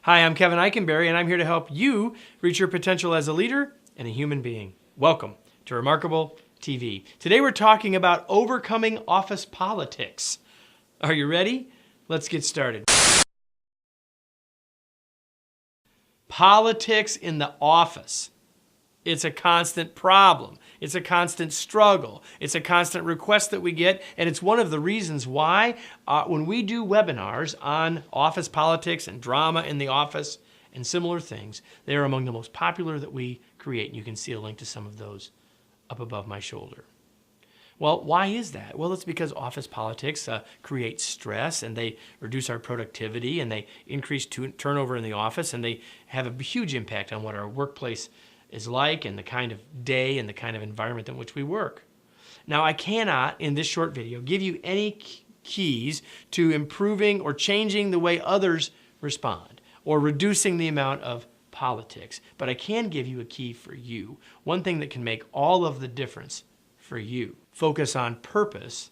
Hi, I'm Kevin Eikenberry, and I'm here to help you reach your potential as a leader and a human being. Welcome to Remarkable TV. Today we're talking about overcoming office politics. Are you ready? Let's get started. Politics in the office. It's a constant problem. It's a constant struggle. It's a constant request that we get, and it's one of the reasons why when we do webinars on office politics and drama in the office and similar things, they are among the most popular that we create, and you can see a link to some of those up above my shoulder. Well, why is that? Well, it's because office politics create stress, and they reduce our productivity, and they increase turnover in the office, and they have a huge impact on what our workplace is like and the kind of day and the kind of environment in which we work. Now, I cannot, in this short video, give you any keys to improving or changing the way others respond or reducing the amount of politics, but I can give you a key for you, one thing that can make all of the difference for you. Focus on purpose,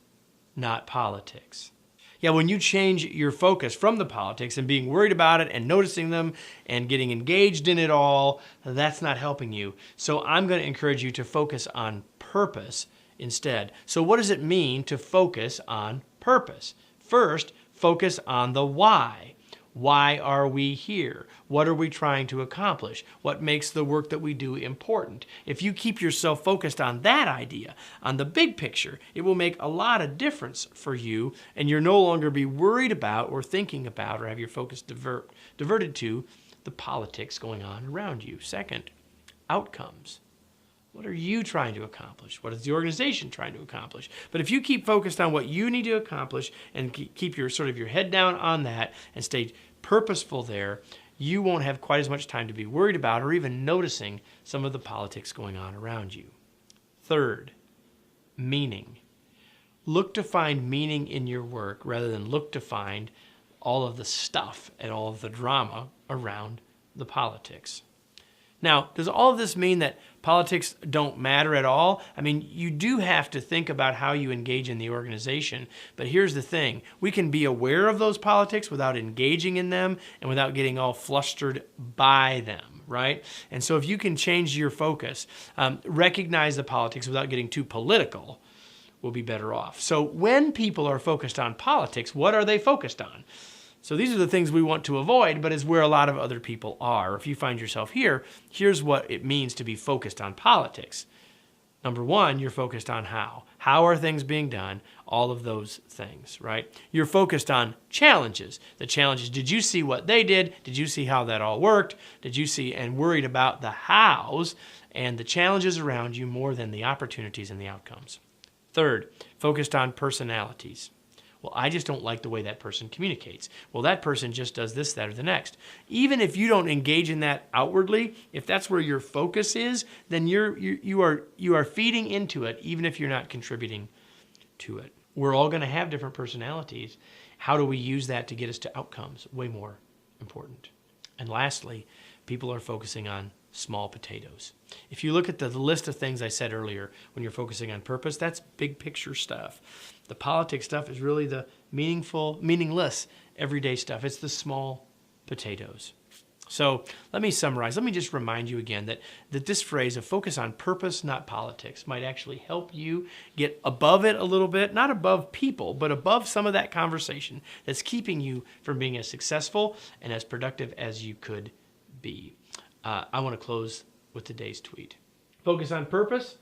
not politics. Yeah, when you change your focus from the politics and being worried about it and noticing them and getting engaged in it all, that's not helping you. So I'm going to encourage you to focus on purpose instead. So what does it mean to focus on purpose? First, focus on the why. Why are we here? What are we trying to accomplish? What makes the work that we do important? If you keep yourself focused on that idea, on the big picture, it will make a lot of difference for you, and you'll no longer be worried about or thinking about or have your focus diverted to the politics going on around you. Second, outcomes. What are you trying to accomplish? What is the organization trying to accomplish? But if you keep focused on what you need to accomplish and keep your head down on that and stay purposeful there, you won't have quite as much time to be worried about or even noticing some of the politics going on around you. Third, meaning. Look to find meaning in your work rather than look to find all of the stuff and all of the drama around the politics. Now, does all of this mean that politics don't matter at all? I mean, you do have to think about how you engage in the organization, but here's the thing. We can be aware of those politics without engaging in them and without getting all flustered by them, right? And so if you can change your focus, recognize the politics without getting too political, we'll be better off. So when people are focused on politics, what are they focused on? So these are the things we want to avoid, but it's where a lot of other people are. If you find yourself here, here's what it means to be focused on politics. Number one, you're focused on how. How are things being done? All of those things, right? You're focused on challenges. The challenges, did you see what they did? Did you see how that all worked? Did you see and worried about the hows and the challenges around you more than the opportunities and the outcomes? Third, focused on personalities. Well, I just don't like the way that person communicates. Well, that person just does this, that, or the next. Even if you don't engage in that outwardly, if that's where your focus is, then you are feeding into it, even if you're not contributing to it. We're all going to have different personalities. How do we use that to get us to outcomes? Way more important. And lastly, people are focusing on small potatoes. If you look at the list of things I said earlier, when you're focusing on purpose, that's big picture stuff. The politics stuff is really the meaningless, everyday stuff. It's the small potatoes. So let me summarize. Let me just remind you again that this phrase of focus on purpose, not politics, might actually help you get above it a little bit, not above people, but above some of that conversation that's keeping you from being as successful and as productive as you could be. I want to close with today's tweet. Focus on purpose,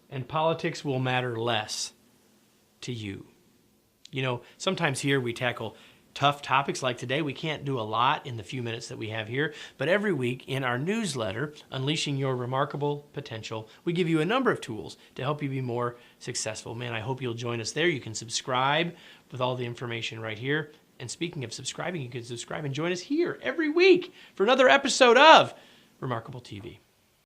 and politics will matter less to you. You know, sometimes here we tackle tough topics like today. We can't do a lot in the few minutes that we have here, but every week in our newsletter, Unleashing Your Remarkable Potential, we give you a number of tools to help you be more successful. Man, I hope you'll join us there. You can subscribe with all the information right here. And speaking of subscribing, you can subscribe and join us here every week for another episode of Remarkable TV.